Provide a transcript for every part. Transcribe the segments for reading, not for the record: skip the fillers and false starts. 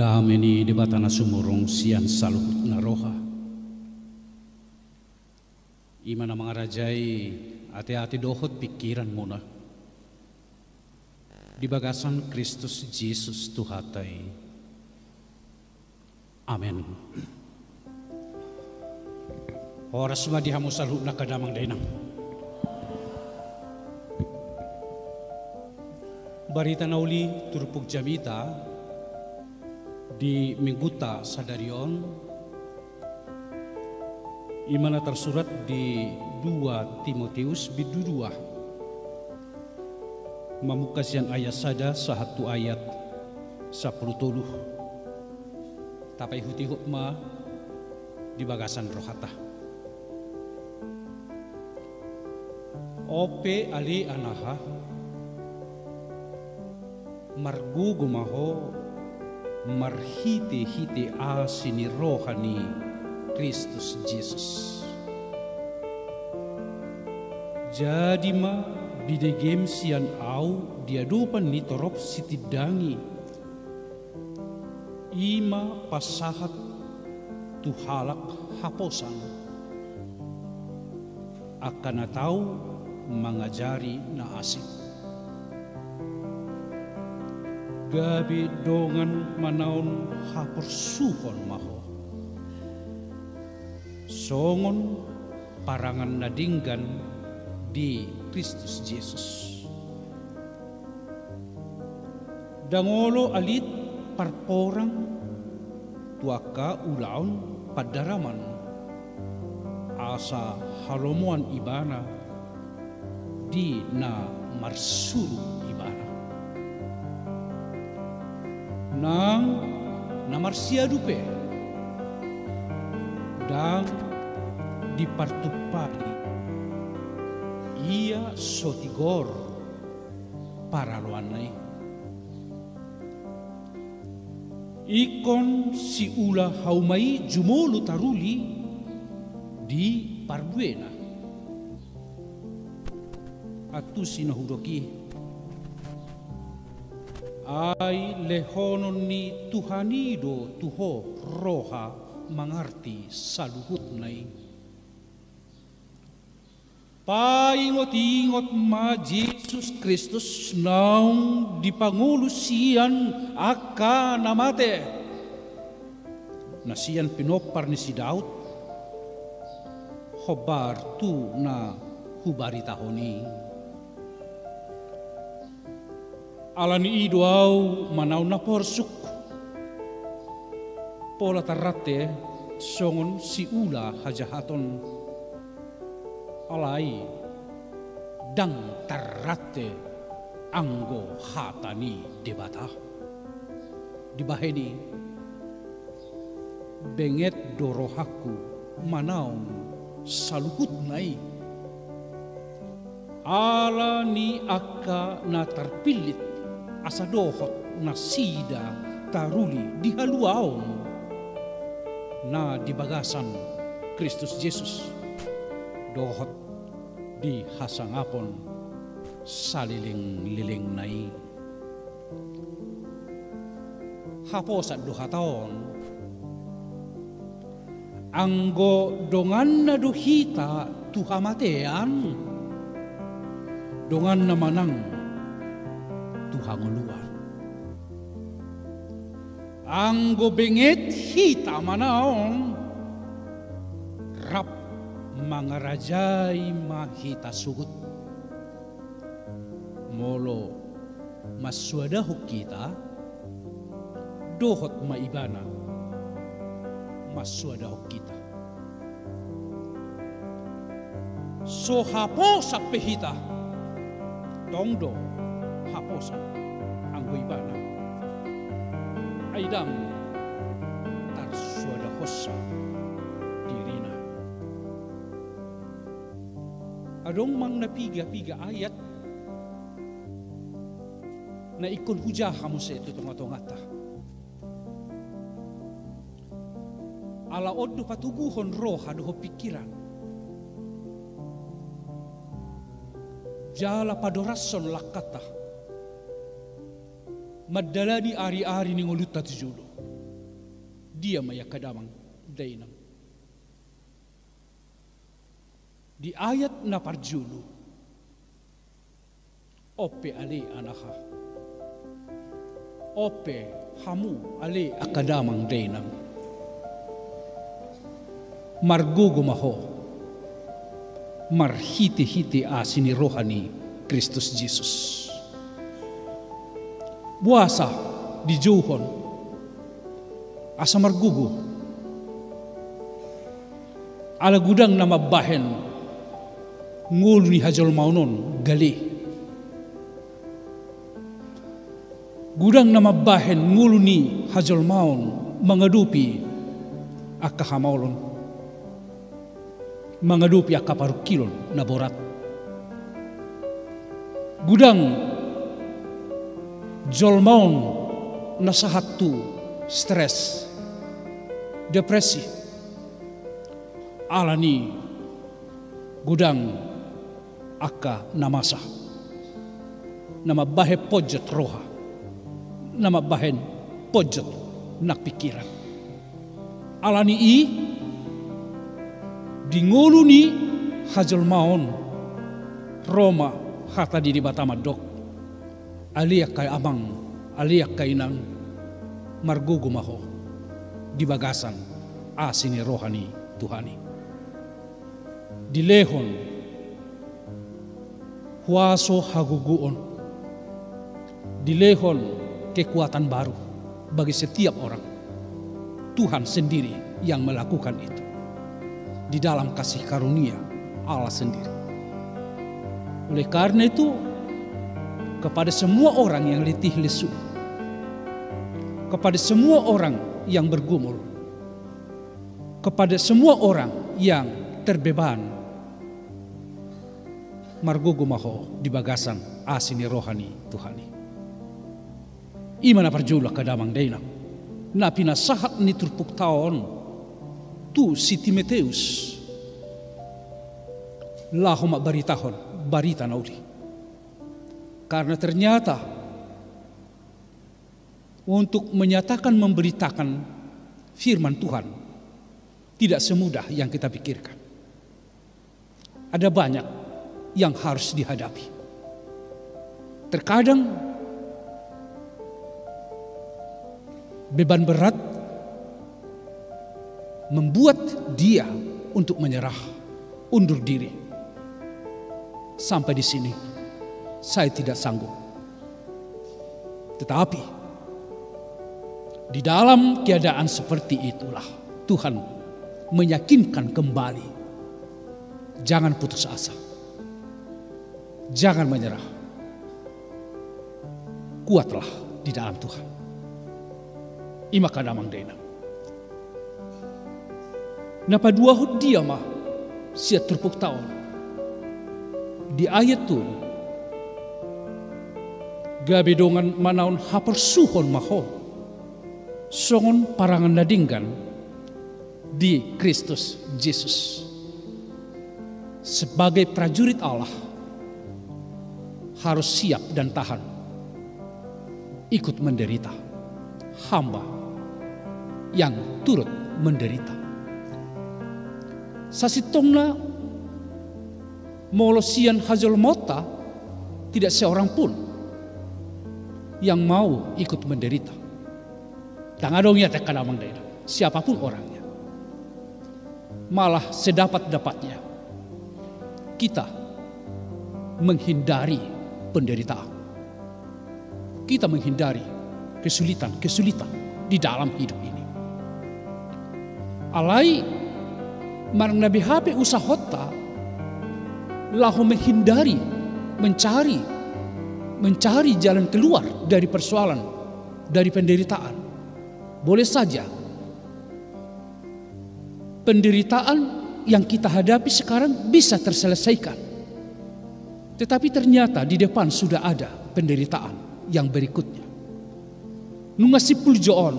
Dameni di batana sumurong sian saluhut na roha. Imana mga rajay ati-ati dohot pikiran mo na. Di bagasan Kristus Jesus Tuhatay. Amen. Oras ma dihamu saluhut na kadamang dainang. Barita na uli turupog jamita di mingguta sa darion imana tersurat di 2 Timoteus bidu 2 mamukas yang ayat sada satu ayat 10 tapai huti hukma di bagasan rohata ope ali anaha margu gumaho marhite-hite asini rohani Kristus Jesus. Jadi ma bidegem sian au diadupan ni torop sitidangi ima pasahat tuhalak haposan akan tahu mengajari na asik. Gabi dongan manaon hapersuhon maho. Songon parangan nadinggan di Kristus Jesus. Dangolo alit parporang tuaka ulaon padaraman asa halomuan ibana di na marsuru nang namarsia dupe dan dipartupali ia sotigor para luanai ikon si ula haumai jumolu taruli di parbuena atu sinahudoki ai lehonon ni Tuhanido tuho roha mangarti saluhut nai. Paingot-ingot ma Jesus Kristus naung dipangulusian aka namate. Nasian pinopar ni si Daud hobar tu na hubari tahoni. Alani iduau manau na porsuk pola tarate songon si ula hajahaton alai dang tarate anggo hatani debata dibaheni benget dorohaku manau saluhut nai alani akka na terpilit asa dohot na sida taruli di haluaon na di bagasan Kristus Jesus dohot di hasangapon saliling-liling nai haposat dohataon anggo dongan na duhita tuhamatean dongan na manang tuhanguluan. Anggo benget hita manaon rap mangarajay mahita sugut. Molo maswadahuk kita dohot maibana maswadahuk kita. So haposa pehita tongdo haposan anggo ibana aidam tarsuada hossa dirina adong mang napiga-piga ayat na ikon hujaha mo sa ito tungatungata alaod do patuguhon roha do pikiran jala padorason lakata madalani ari-ari ni ngulutat julo dia maya kadamang dainang. Di ayat na parjulu, ope ale anaha, ope hamu ale akadamang dainang. Margugumaho, marhiti-hiti asini rohani Kristus Jesus. Buasa di Johon, asa margugu, ala gudang nama bahen, ngulu ni hajol maunon gali. Gudang nama bahen ngulu ni hajol maun mengadupi akahamaulon, mengadupi akaparukilon na borat. Gudang jolmaun na sahatu stres, depresi, alani gudang aka namasa, nama bahe pojot roha, nama bahen pojot nak pikiran. Alani i dingolu ni hajol maon Roma hata di batama dok. Aliak kay amang, aliak kay nang margugumaho di bagasan asini rohani Tuhani. Dilehon huaso haguguon, dilehon kekuatan baru bagi setiap orang. Tuhan sendiri yang melakukan itu di dalam kasih karunia Allah sendiri. Oleh karena itu, kepada semua orang yang letih lesu, kepada semua orang yang bergumul, kepada semua orang yang terbeban, margugumaho di bagasan asini rohani Tuhani. Imana parjula kadamang dainang, na pinasahat ni turpuk taon tu si Timoteus, lahoma baritahon barita nauli. Karena ternyata untuk menyatakan memberitakan firman Tuhan tidak semudah yang kita pikirkan. Ada banyak yang harus dihadapi. Terkadang beban berat membuat dia untuk menyerah, undur diri. Sampai di sini saya tidak sanggup. Tetapi di dalam keadaan seperti itulah Tuhan meyakinkan kembali. Jangan putus asa. Jangan menyerah. Kuatlah di dalam Tuhan. Ima kadamang dainang. Napa dua dia mah siat terpuk tahun. Di ayat tu gabi dongan manaon hapersuhon maho songon parangan nadinggan di Kristus Yesus sebagai prajurit Allah harus siap dan tahan ikut menderita, hamba yang turut menderita. Sasitongna molosian hajol mota tidak seorang pun yang mau ikut menderita. Tangadongnya tekadamang dainang, siapapun orangnya. Malah sedapat-dapatnya kita menghindari penderitaan. Kita menghindari kesulitan-kesulitan di dalam hidup ini. Alai marang nabi hape usahota lahu menghindari, mencari jalan keluar dari persoalan, dari penderitaan. Boleh saja penderitaan yang kita hadapi sekarang bisa terselesaikan. Tetapi ternyata di depan sudah ada penderitaan yang berikutnya. Nunga sipul joon,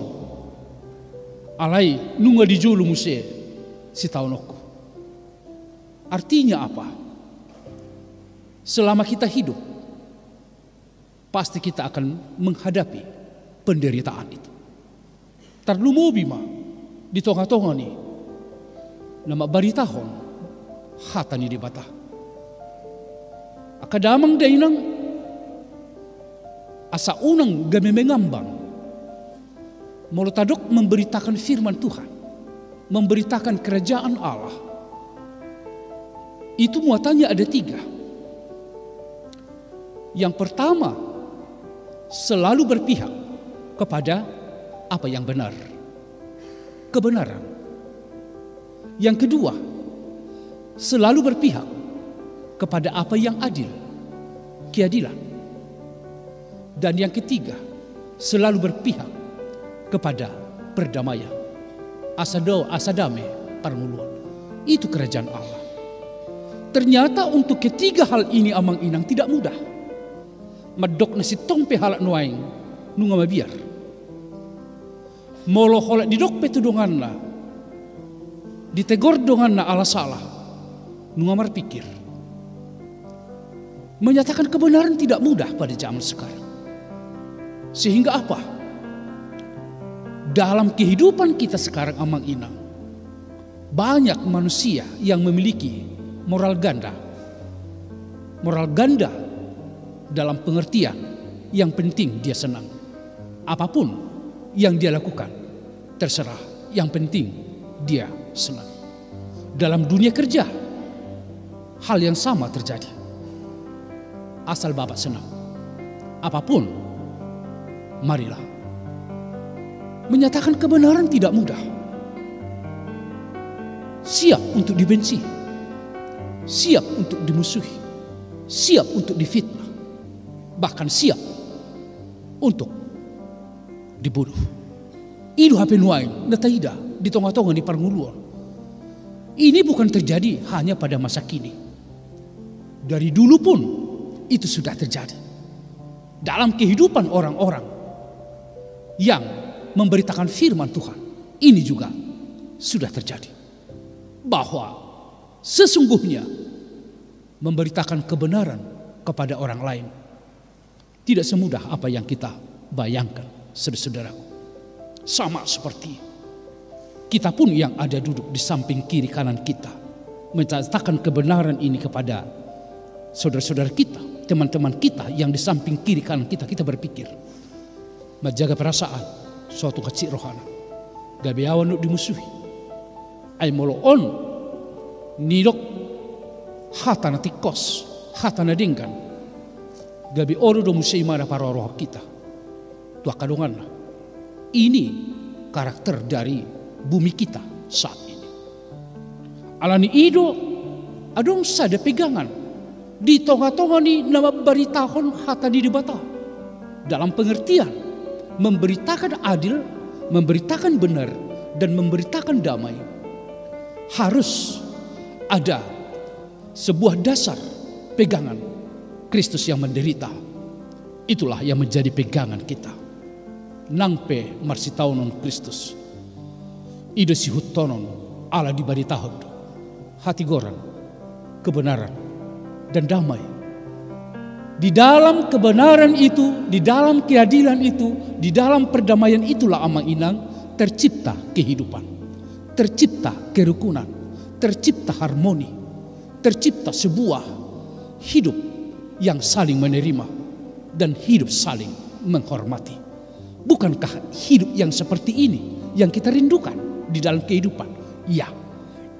alai nunga dijulu muse si taunoko. Artinya apa? Selama kita hidup, pasti kita akan menghadapi penderitaan itu. Tarlumobi ma di tonga-tonga ni nama baritahon hata ni di bata. Akadamang dainang asa unang game mengambang molotadok memberitakan firman Tuhan, memberitakan kerajaan Allah. Itu muatannya ada 3. Yang pertama, selalu berpihak kepada apa yang benar, kebenaran. Yang kedua, selalu berpihak kepada apa yang adil, keadilan. Dan yang ketiga, selalu berpihak kepada perdamaian, asadame parnguluan. Itu kerajaan Allah. Ternyata untuk ketiga hal ini amang inang tidak mudah. Medok nasi tongpe halak nuaing nunga mabiar. Molo holak didok petudongan na, ditegor dongan na ala salah, nunga marpikir. Menyatakan kebenaran tidak mudah pada zaman sekarang. Sehingga apa? Dalam kehidupan kita sekarang amang inang, banyak manusia yang memiliki moral ganda. Moral ganda dalam pengertian yang penting dia senang. Apapun yang dia lakukan terserah, yang penting dia senang. Dalam dunia kerja hal yang sama terjadi. Asal bapak senang, apapun marilah. Menyatakan kebenaran tidak mudah. Siap untuk dibenci, siap untuk dimusuhi, siap untuk difitnah, bahkan siap untuk dibunuh. Itu hape nuain nataida di tonga-tonga di parnguluan. Ini bukan terjadi hanya pada masa kini. Dari dulu pun itu sudah terjadi. Dalam kehidupan orang-orang yang memberitakan firman Tuhan, ini juga sudah terjadi. Bahwa sesungguhnya memberitakan kebenaran kepada orang lain tidak semudah apa yang kita bayangkan, saudara-saudaraku. Sama seperti kita pun yang ada duduk di samping kiri kanan kita, menceritakan kebenaran ini kepada saudara-saudara kita, teman-teman kita yang di samping kiri kanan kita. Kita berpikir, menjaga perasaan suatu kecil rohana, gabiawan nuk dimusuhi, ay moloon nidok hata na tikos, hata na dingkan, gabi oro do musimara para roh kita. Tua kadungan. Ini karakter dari bumi kita saat ini. Alani ido adong sada pegangan di tonga-tonga ni nama baritahon hata di dibata. Dalam pengertian memberitakan adil, memberitakan benar, dan memberitakan damai, harus ada sebuah dasar pegangan Kristus yang menderita. Itulah yang menjadi pegangan kita. Nangpe marsitaunon Kristus, ide sihutonon ala di baritahon, hati goran, kebenaran, dan damai. Di dalam kebenaran itu, di dalam keadilan itu, di dalam perdamaian itulah amang inang tercipta kehidupan, tercipta kerukunan, tercipta harmoni, tercipta sebuah hidup yang saling menerima dan hidup saling menghormati. Bukankah hidup yang seperti ini yang kita rindukan di dalam kehidupan? Ya,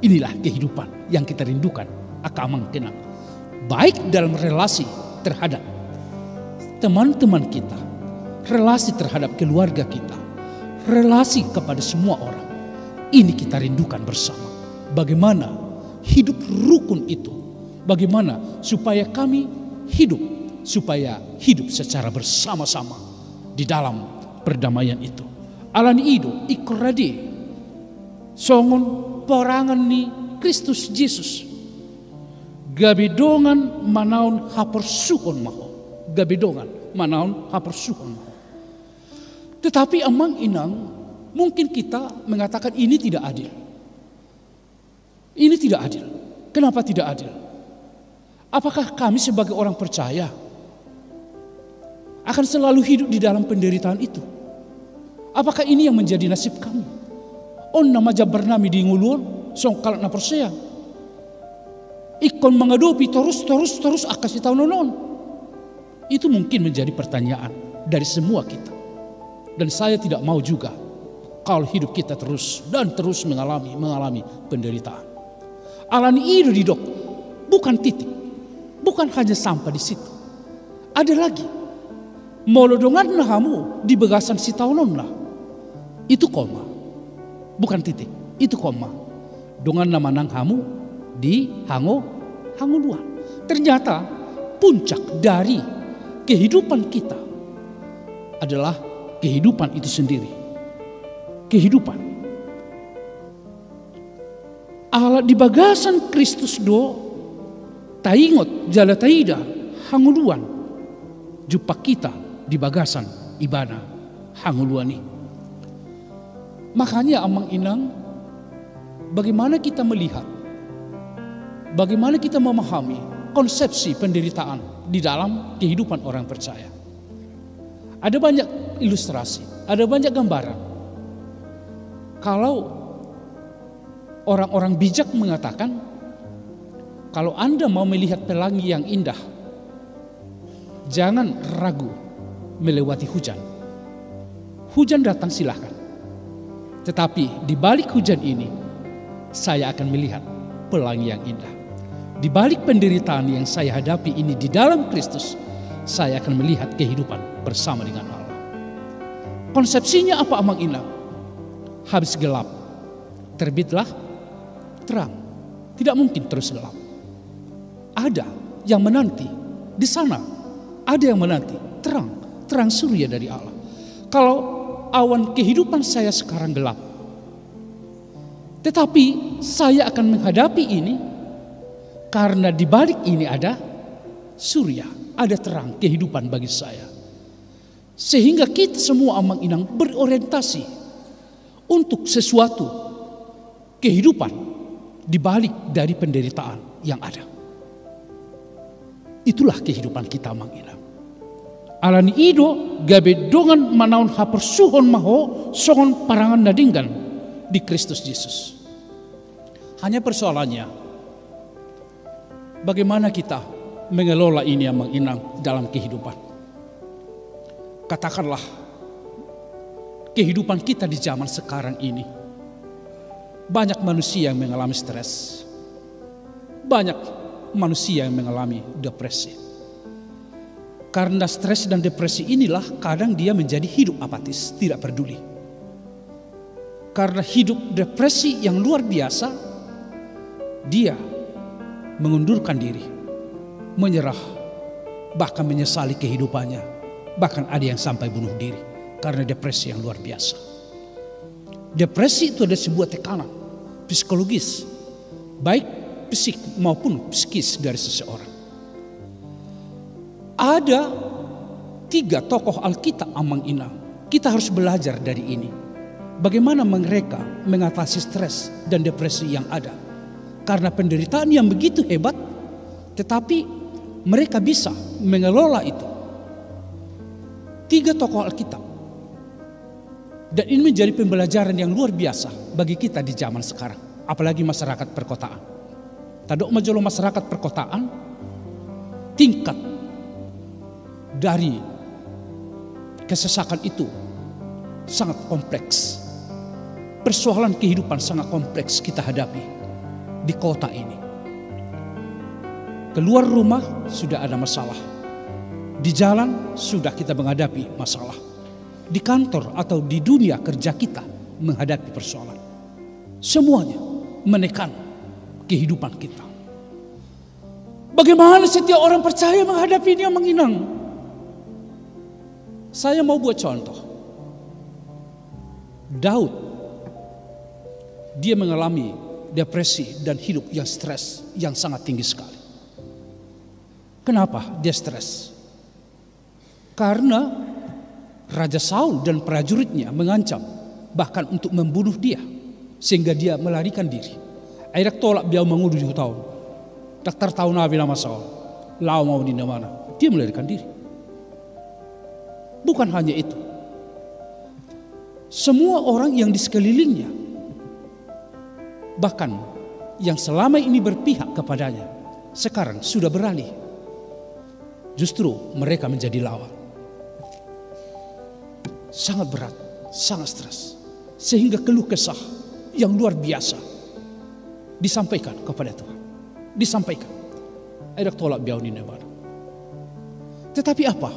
inilah kehidupan yang kita rindukan akamang kenang. Baik dalam relasi terhadap teman-teman kita, relasi terhadap keluarga kita, relasi kepada semua orang. Ini kita rindukan bersama. Bagaimana hidup rukun itu? Bagaimana supaya kami hidup, supaya hidup secara bersama-sama di dalam perdamaian itu. Alani ido ikrade songon porangan ni Kristus Yesus. Gabidongan manaon hapersuhon maho. Gabidongan manaon hapersuhon maho. Tetapi amang inang mungkin kita mengatakan ini tidak adil. Ini tidak adil. Kenapa tidak adil? Apakah kami sebagai orang percaya akan selalu hidup di dalam penderitaan itu? Apakah ini yang menjadi nasib kami? On nama Bernami di nguluan, song kalak na persea. Ikon mengadopi terus akasih tahu nonon. Itu mungkin menjadi pertanyaan dari semua kita. Dan saya tidak mau juga kalau hidup kita terus mengalami penderitaan. Alani itu didok, bukan titik, bukan hanya sampai di situ. Ada lagi, molodongan nahamu di bagasan si taunon lah. Itu koma, bukan titik, itu koma. Dongan nama nang hamu di hanguluan. Ternyata puncak dari kehidupan kita adalah kehidupan itu sendiri. Kehidupan. Allah di bagasan Kristus do taingot jala taida hanguluan. Jumpa kita di bagasan ibadah hanguluan ini. Makanya amang inang, bagaimana kita melihat, bagaimana kita memahami konsepsi penderitaan di dalam kehidupan orang percaya. Ada banyak ilustrasi, ada banyak gambaran. Kalau orang-orang bijak mengatakan, kalau Anda mau melihat pelangi yang indah, jangan ragu melewati hujan. Hujan datang silahkan. Tetapi di balik hujan ini, saya akan melihat pelangi yang indah. Di balik penderitaan yang saya hadapi ini di dalam Kristus, saya akan melihat kehidupan bersama dengan Allah. Konsepsinya apa amang inang? Habis gelap, terbitlah terang. Tidak mungkin terus gelap. Ada yang menanti di sana. Ada yang menanti terang surya dari Allah. Kalau awan kehidupan saya sekarang gelap, tetapi saya akan menghadapi ini karena di balik ini ada surya, ada terang kehidupan bagi saya. Sehingga kita semua amang inang berorientasi untuk sesuatu kehidupan di balik dari penderitaan yang ada. Itulah kehidupan kita amang inang. Alani ido gabe dongan manaun hapersuhon maho songon parangan nadinggan di Kristus Yesus. Hanya persoalannya, bagaimana kita mengelola ini amang inang dalam kehidupan. Katakanlah kehidupan kita di zaman sekarang ini, banyak manusia yang mengalami stres, banyak manusia yang mengalami depresi. Karena stres dan depresi inilah kadang dia menjadi hidup apatis, tidak peduli. Karena hidup depresi yang luar biasa, dia mengundurkan diri, menyerah, bahkan menyesali kehidupannya. Bahkan ada yang sampai bunuh diri karena depresi yang luar biasa. Depresi itu ada sebuah tekanan psikologis, baik fisik maupun psikis dari seseorang. Ada 3 tokoh Alkitab amang inang. Kita harus belajar dari ini. Bagaimana mereka mengatasi stres dan depresi yang ada. Karena penderitaan yang begitu hebat, tetapi mereka bisa mengelola itu. 3 tokoh Alkitab. Dan ini menjadi pembelajaran yang luar biasa bagi kita di zaman sekarang. Apalagi masyarakat perkotaan. Tadok majolo masyarakat perkotaan, tingkat dari kesesakan itu sangat kompleks. Persoalan kehidupan sangat kompleks kita hadapi di kota ini. Keluar rumah sudah ada masalah. Di jalan sudah kita menghadapi masalah. Di kantor atau di dunia kerja kita menghadapi persoalan. Semuanya menekan kehidupan kita. Bagaimana setiap orang percaya menghadapi ini yang menginang? Saya mau buat contoh. Daud, dia mengalami depresi dan hidup yang stres yang sangat tinggi sekali. Kenapa dia stres? Karena Raja Saul dan prajuritnya mengancam bahkan untuk membunuh dia, sehingga dia melarikan diri. Akhirnya tolak dia mengudu 7 tahun. Dokter tahu nabi nama Saul, lau mau di mana? Dia melarikan diri. Bukan hanya itu, semua orang yang di sekelilingnya Bahkan yang selama ini berpihak kepadanya sekarang sudah beralih. Justru mereka menjadi lawan. Sangat berat, sangat stres. Sehingga keluh kesah yang luar biasa disampaikan kepada Tuhan. Disampaikan. Ada tolak biau ni nebar. Tetapi apa?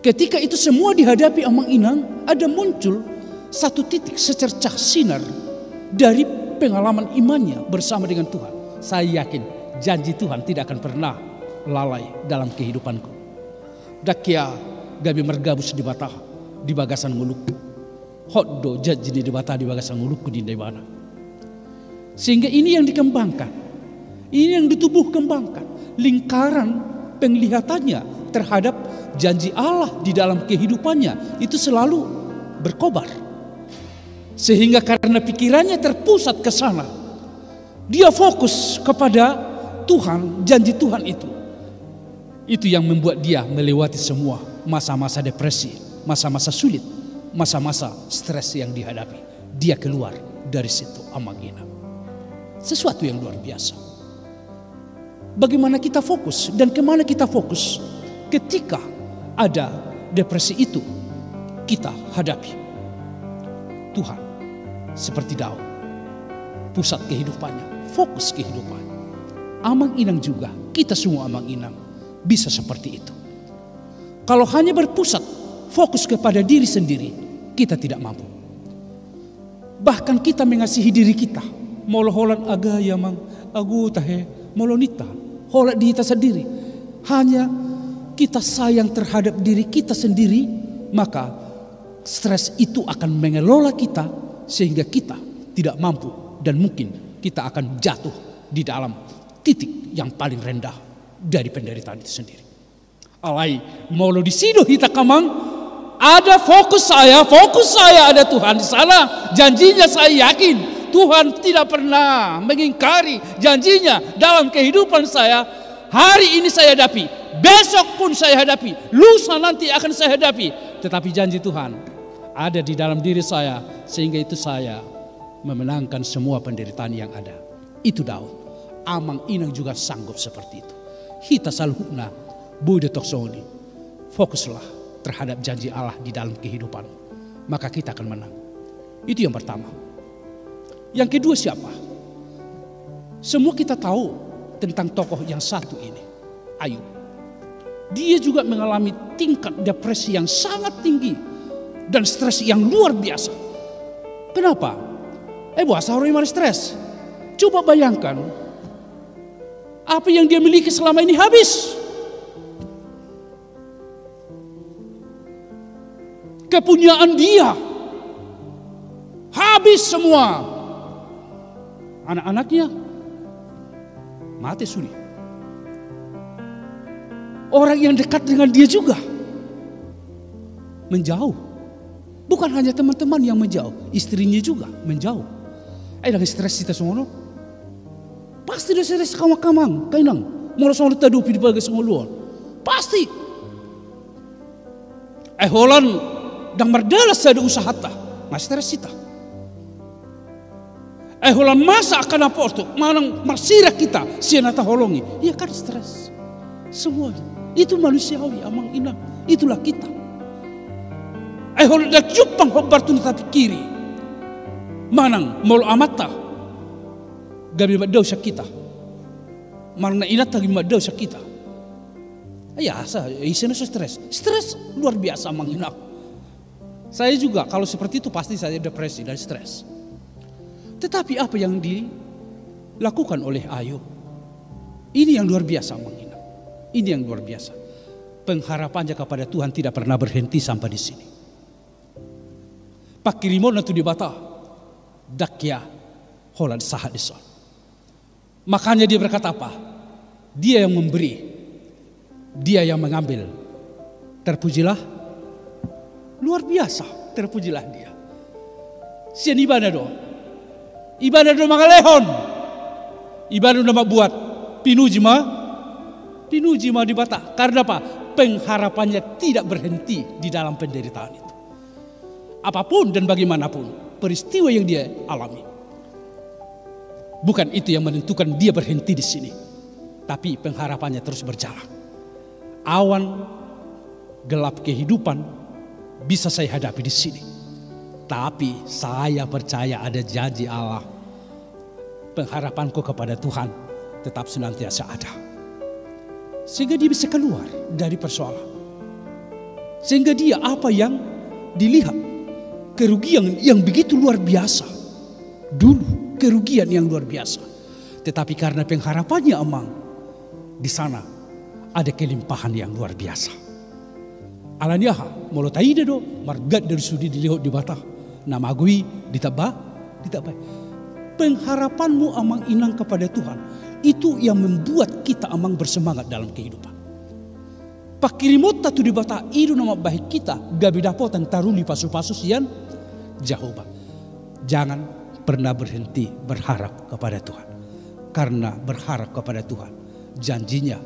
Ketika itu semua dihadapi Amang Inang, ada muncul satu titik secercah sinar dari pengalaman imannya bersama dengan Tuhan. Saya yakin janji Tuhan tidak akan pernah lalai dalam kehidupanku. Dakia gabi mergabus di batah di bagasan ngulukku. Hoddo jajini di batah di bagasan ngulukku di debana. Sehingga ini yang dikembangkan. Ini yang ditubuh kembangkan. Lingkaran penglihatannya terhadap janji Allah di dalam kehidupannya itu selalu berkobar. Sehingga karena pikirannya terpusat ke sana, dia fokus kepada Tuhan, janji Tuhan itu. Itu yang membuat dia melewati semua masa-masa depresi, masa-masa sulit, masa-masa stres yang dihadapi. Dia keluar dari situ, Amang Inang. Sesuatu yang luar biasa. Bagaimana kita fokus dan kemana kita fokus ketika ada depresi itu kita hadapi. Tuhan seperti Daud, pusat kehidupannya, fokus kehidupannya. Amang Inang juga, kita semua Amang Inang bisa seperti itu. Kalau hanya berpusat fokus kepada diri sendiri, kita tidak mampu. Bahkan kita mengasihi diri kita, moloholan agaya mang agu tahe molonita, holat di kita sendiri. Hanya kita sayang terhadap diri kita sendiri, maka stres itu akan mengelola kita sehingga kita tidak mampu dan mungkin kita akan jatuh di dalam titik yang paling rendah dari penderitaan itu sendiri. Alai molo di sido hita kamang ada fokus saya ada Tuhan di sana. Janjinya saya yakin Tuhan tidak pernah mengingkari janjinya dalam kehidupan saya. Hari ini saya hadapi, besok pun saya hadapi, lusa nanti akan saya hadapi. Tetapi janji Tuhan ada di dalam diri saya sehingga itu saya memenangkan semua penderitaan yang ada. Itu Daud. Amang Inang juga sanggup seperti itu. Hita salhuna bude toksoni. Fokuslah terhadap janji Allah di dalam kehidupan, maka kita akan menang. Itu yang pertama. Yang kedua siapa? Semua kita tahu tentang tokoh yang satu ini, Ayub. Dia juga mengalami tingkat depresi yang sangat tinggi dan stres yang luar biasa. Kenapa? Bahasa orang yang stres. Coba bayangkan apa yang dia miliki selama ini habis. Kepunyaan dia habis semua. Anak-anaknya mati suri. Orang yang dekat dengan dia juga menjauh. Bukan hanya teman-teman yang menjauh, istrinya juga menjauh. Dengan stres kita semua. Pasti dia stres kamang-kamang, kainang. Mula soal tadupi di bagai semua luar. Pasti. Holan dan merdalas ada usaha ta, masih stres kita. Holan masa akan apa itu? Manang marsira kita sianata holongi. Iya kan stres. Semua itu manusiawi, Amang Inang. Itulah kita. Holan dah jupang hobar tu tapi kiri. Manang mol amata. Gabi madau kita. Manang na inat lagi madau kita. Ya, isina stres. Stres luar biasa, Amang Inang. Saya juga kalau seperti itu pasti saya depresi dan stres. Tetapi apa yang dilakukan oleh Ayub? Ini yang luar biasa, Amang Inang. Ini yang luar biasa. Pengharapannya kepada Tuhan tidak pernah berhenti sampai di sini. Pak kirimon itu di bata. Dakya holan sahat dison. Makanya dia berkata apa? Dia yang memberi, dia yang mengambil. Terpujilah, luar biasa. Terpujilah dia. Sian ibadah do, ibadah do mangalehon, ibadah do buat pinuji ma di bata. Karena apa? Pengharapannya tidak berhenti di dalam penderitaan itu. Apapun dan bagaimanapun peristiwa yang dia alami, Bukan itu yang menentukan dia berhenti di sini. Tapi pengharapannya terus berjalan. Awan gelap kehidupan bisa saya hadapi di sini. Tapi saya percaya ada janji Allah. Pengharapanku kepada Tuhan tetap senantiasa ada. Sehingga dia bisa keluar dari persoalan. Sehingga dia apa yang dilihat, kerugian yang begitu luar biasa. Dulu kerugian yang luar biasa. Tetapi karena pengharapannya emang, di sana ada kelimpahan yang luar biasa. Alaniaha molo taide do margat dari sudi dilihat di bata. Nama agui ditabah. Pengharapanmu amang inang kepada Tuhan, itu yang membuat kita amang bersemangat dalam kehidupan. Pakirimota tu di bata itu nama baik kita gabi dapotan taruli pasu-pasus yang Jehovah. Jangan pernah berhenti berharap kepada Tuhan. Karena berharap kepada Tuhan, janjinya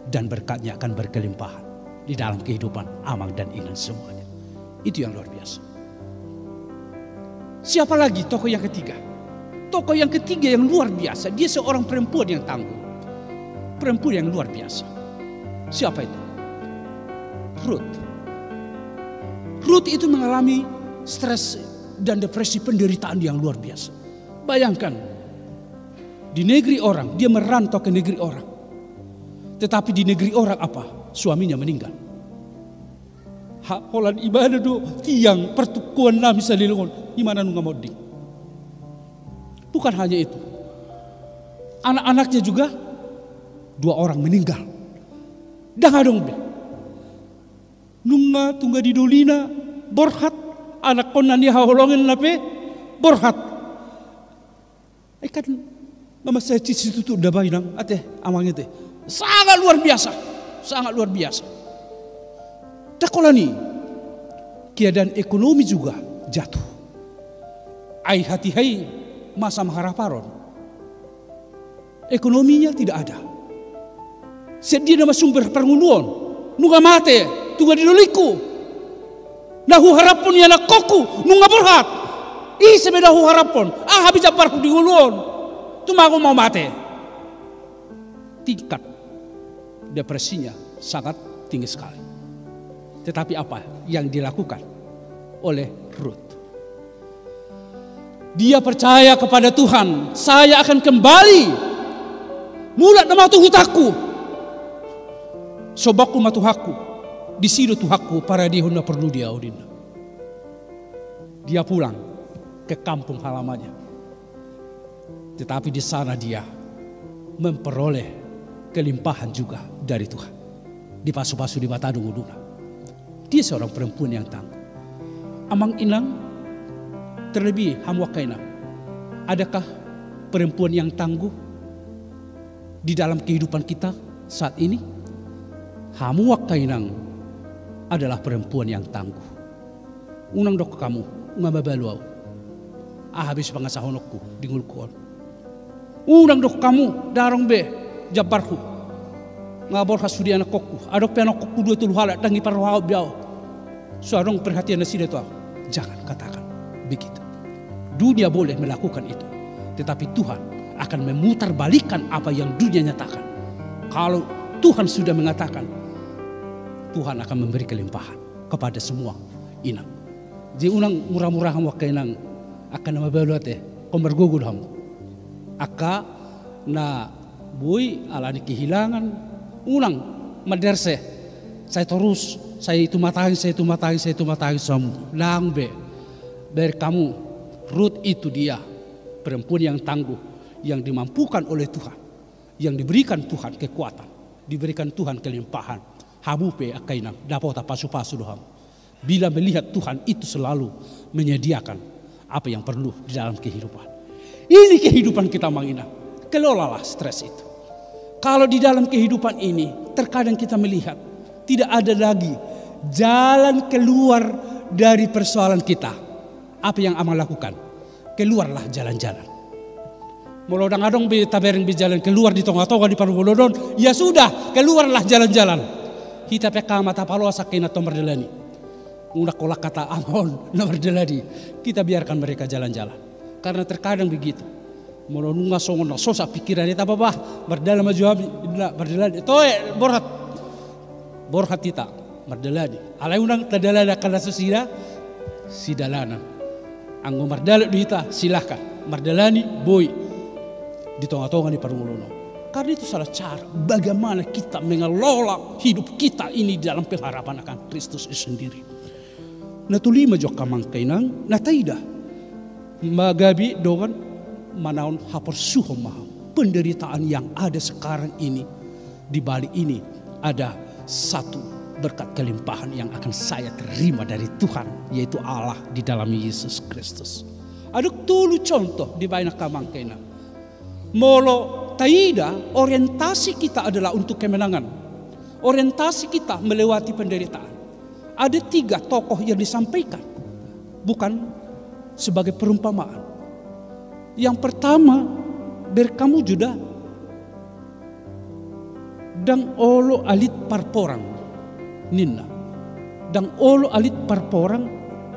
dan berkatnya akan berkelimpahan di dalam kehidupan amang dan inang semuanya. Itu yang luar biasa. Siapa lagi tokoh yang ketiga? Tokoh yang ketiga yang luar biasa. Dia seorang perempuan yang tangguh. Perempuan yang luar biasa. Siapa itu? Ruth. Ruth itu mengalami stres dan depresi, penderitaan yang luar biasa. Bayangkan, di negeri orang, dia merantau ke negeri orang. Tetapi di negeri orang apa? Suaminya meninggal. Holan ibadah do tiang pertukuan nami salilungon. Gimana nunga moding? Bukan hanya itu. Anak-anaknya juga 2 orang meninggal. Dah dong be. Nunga tungga di dolina borhat anak konan dia holongin nape borhat. Ikan nama saya cici itu udah bainang ate amang itu. Sangat luar biasa. Sangat luar biasa. Takolani keadaan ekonomi juga jatuh. Ai hati hai masa maharaparon. Ekonominya tidak ada. Sedia nama sumber pengunduan. Nunga mate, tungga diduliku. Nahu harapun ya nakoku, nunga berhat. Sebedahu harapun. Habis jabarku diguluan. Tumaku mau mate. Tingkat depresinya sangat tinggi sekali. Tetapi apa yang dilakukan oleh Ruth? Dia percaya kepada Tuhan. Saya akan kembali. Mulat nama tuhutaku. Sobaku matuhaku. Disido tuhaku para dihuna perlu dia udina. Dia pulang ke kampung halamannya. Tetapi di sana dia memperoleh kelimpahan juga dari Tuhan. Di pasu-pasu di Batadung Uduna. Dia seorang perempuan yang tangguh. Amang inang terlebih hamwakainang. Adakah perempuan yang tangguh di dalam kehidupan kita saat ini? Hamwakainang adalah perempuan yang tangguh. Unang dok kamu ngababaluau. Habis pangasahonokku di ngulkuon. Unang dok kamu darong be jabarku. Ngabor hasudi anak kokku. Adok pe anak kokku 2 tulu halak tangi parwao biao. Suarong perhatian nasi itu. Jangan katakan begitu. Dunia boleh melakukan itu. Tetapi Tuhan akan memutarbalikkan apa yang dunia nyatakan. Kalau Tuhan sudah mengatakan, Tuhan akan memberi kelimpahan kepada semua inang. Jadi unang murah-murah waktu inang akan mabaluat kombergugul ham. Aka na boy alani kehilangan unang maderse. Saya terus saya itu matahin semua. Lang be. Dari kamu Ruth itu dia perempuan yang tangguh, yang dimampukan oleh Tuhan, yang diberikan Tuhan kekuatan, diberikan Tuhan kelimpahan. Habupe akainang dapat pasu-pasu doham. Bila melihat Tuhan itu selalu menyediakan apa yang perlu di dalam kehidupan. Ini kehidupan kita mangina. Kelolalah stres itu. Kalau di dalam kehidupan ini terkadang kita melihat tidak ada lagi jalan keluar dari persoalan kita. Apa yang amal lakukan? Keluarlah jalan-jalan. Molodang adong bi tabereng bi jalan keluar di tonga-tonga di Parwolodon. Ya sudah, keluarlah jalan-jalan. Hita peka mata palo sakina tomar delani. Unak kolak kata amon nomor delani. Kita biarkan mereka jalan-jalan. Karena terkadang begitu. Moronunga songon sosa pikiran itu apa berdala maju habis berdala itu borhat kita berdala di alai unang tadala kana susida sidalana anggo mardala duita silahkan mardalani boy di tonga-tonga di paruluno. Karena itu salah cara bagaimana kita mengelola hidup kita ini dalam pengharapan akan Kristus sendiri. Natulima jok kamangkainang nataida magabi dongan manaon hapor suho maha penderitaan yang ada sekarang ini. Di balik ini ada satu berkat kelimpahan yang akan saya terima dari Tuhan, yaitu Allah di dalam Yesus Kristus. Ada tulu contoh di banyak kamangkena. Molo taida orientasi kita adalah untuk kemenangan. Orientasi kita melewati penderitaan. Ada 3 tokoh yang disampaikan, bukan sebagai perumpamaan. Yang pertama, berkamu juda dang olo alit parporang ninna dang olo alit parporang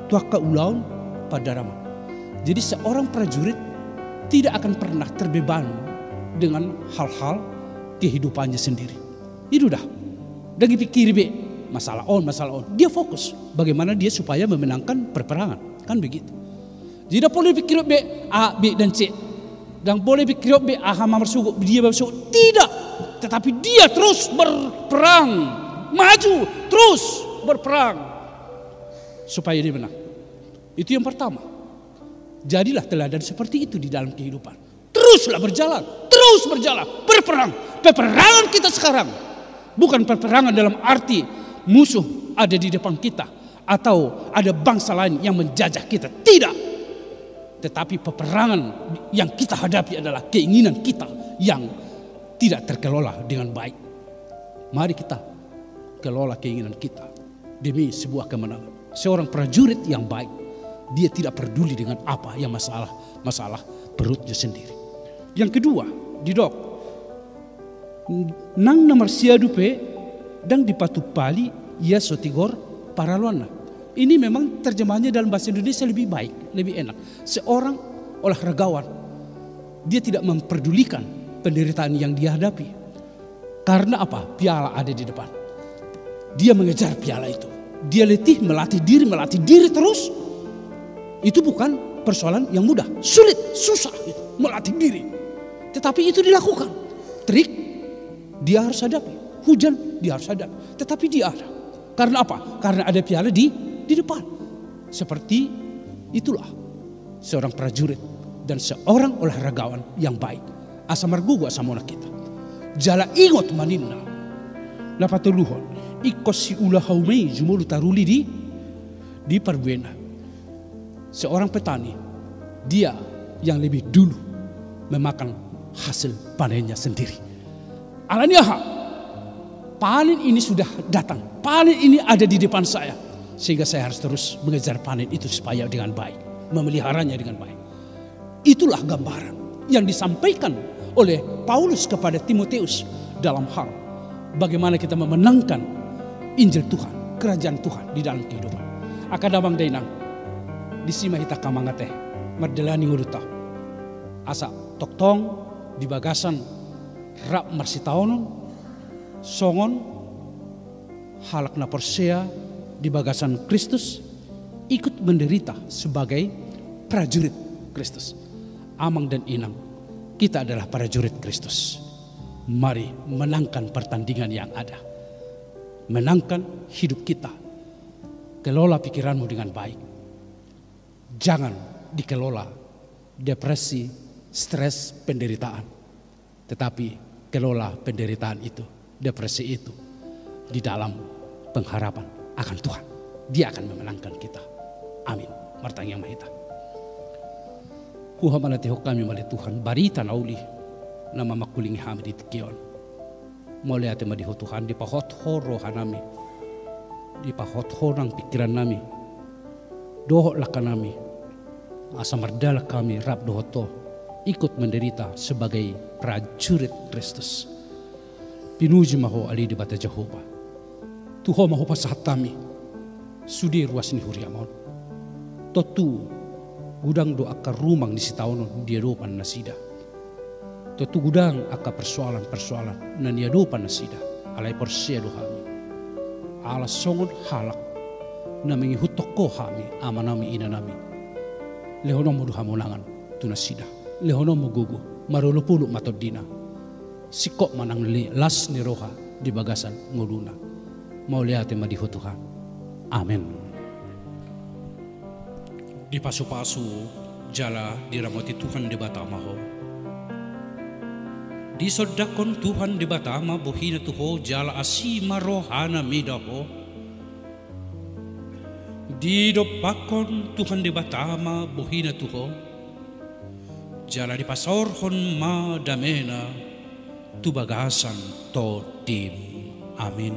tuaka ulaun padarama. Jadi seorang prajurit tidak akan pernah terbeban dengan hal-hal kehidupannya sendiri. Itu dah. Dagi pikir be masalah on. Dia fokus bagaimana dia supaya memenangkan peperangan, kan begitu. Tidak boleh pikir be A, B dan C. Dan boleh pikir be A hamar suku dia bersuku. Tidak. Tetapi dia terus berperang, maju terus berperang supaya dia menang. Itu yang pertama. Jadilah teladan seperti itu di dalam kehidupan. Teruslah berjalan, terus berjalan, berperang. Peperangan kita sekarang bukan peperangan dalam arti musuh ada di depan kita atau ada bangsa lain yang menjajah kita. Tidak. Tetapi peperangan yang kita hadapi adalah keinginan kita yang tidak terkelola dengan baik. Mari kita kelola keinginan kita demi sebuah kemenangan. Seorang prajurit yang baik, dia tidak peduli dengan apa yang masalah perutnya sendiri. Yang kedua, didok nang nomor siadupe dan dipatupali ya sotigor paraluana. Ini memang terjemahannya dalam bahasa Indonesia lebih baik, lebih enak. Seorang olahragawan, dia tidak memperdulikan penderitaan yang dia hadapi. Karena apa? Piala ada di depan. Dia mengejar piala itu. Dia letih melatih diri terus. Itu bukan persoalan yang mudah. Sulit, susah melatih diri. Tetapi itu dilakukan. Trik, dia harus hadapi. Hujan, dia harus hadapi. Tetapi dia ada. Karena apa? Karena ada piala di depan. Seperti itulah seorang prajurit dan seorang olahragawan yang baik. Asa margugu asa mona kita. Jala ingot maninna. Lapatuluhon. Ikos si ulah haumei jumulu taruli di Parbuena. Seorang petani, dia yang lebih dulu memakan hasil panennya sendiri. Alaniaha, panen ini sudah datang. Panen ini ada di depan saya. Sehingga saya harus terus mengejar panen itu supaya dengan baik. Memeliharanya dengan baik. Itulah gambaran yang disampaikan oleh Paulus kepada Timotius dalam hal bagaimana kita memenangkan Injil Tuhan, kerajaan Tuhan di dalam kehidupan. Akadamang dainang, disima hita kamangate, mardelani nguruta. Asa toktong di bagasan rap marsitaonon, songon halak na persea di bagasan Kristus ikut menderita sebagai prajurit Kristus. Amang dan inang, kita adalah prajurit Kristus. Mari menangkan pertandingan yang ada. Menangkan hidup kita. Kelola pikiranmu dengan baik. Jangan dikelola depresi, stres, penderitaan. Tetapi kelola penderitaan itu, depresi itu di dalam pengharapan akan Tuhan. Dia akan memenangkan kita. Amin. Martang yang mahita. Kuha manatiho kami mali Tuhan. Barita nauli nama makuling hamid itu kion. Mulai ate madiho Tuhan. Di pahot-ho rohanami. Di pahot-ho nang pikiran nami. Dohok laka nami. Asa mardala kami rap dohoto. Ikut menderita sebagai prajurit Kristus. Pinuji maho ali di bata Jehovah. Tuho maho pasahatami sudi ruas ni huriamon totu gudang do akar rumang ni sitaunon dia dopan nasida Tutu gudang aka persoalan-persoalan nan yadu panasida alai porsia dohami. Ala songon halak namingi hutoko hami amanami inanami. Lehono modu hamonangan tunasida. Lehono mogugu marulupulu matodina. Sikok manang las ni roha di bagasan nguduna. Mau lihat ma di Tuhan. Amin. Di pasu-pasu jala diramati Tuhan di batamaho. Di sodakon Tuhan di batama buhina tuho jala asima rohana midaho. Di dopakon Tuhan di batama buhina tuho jala di pasorhon ma damena tu bagasan to tim. Amin.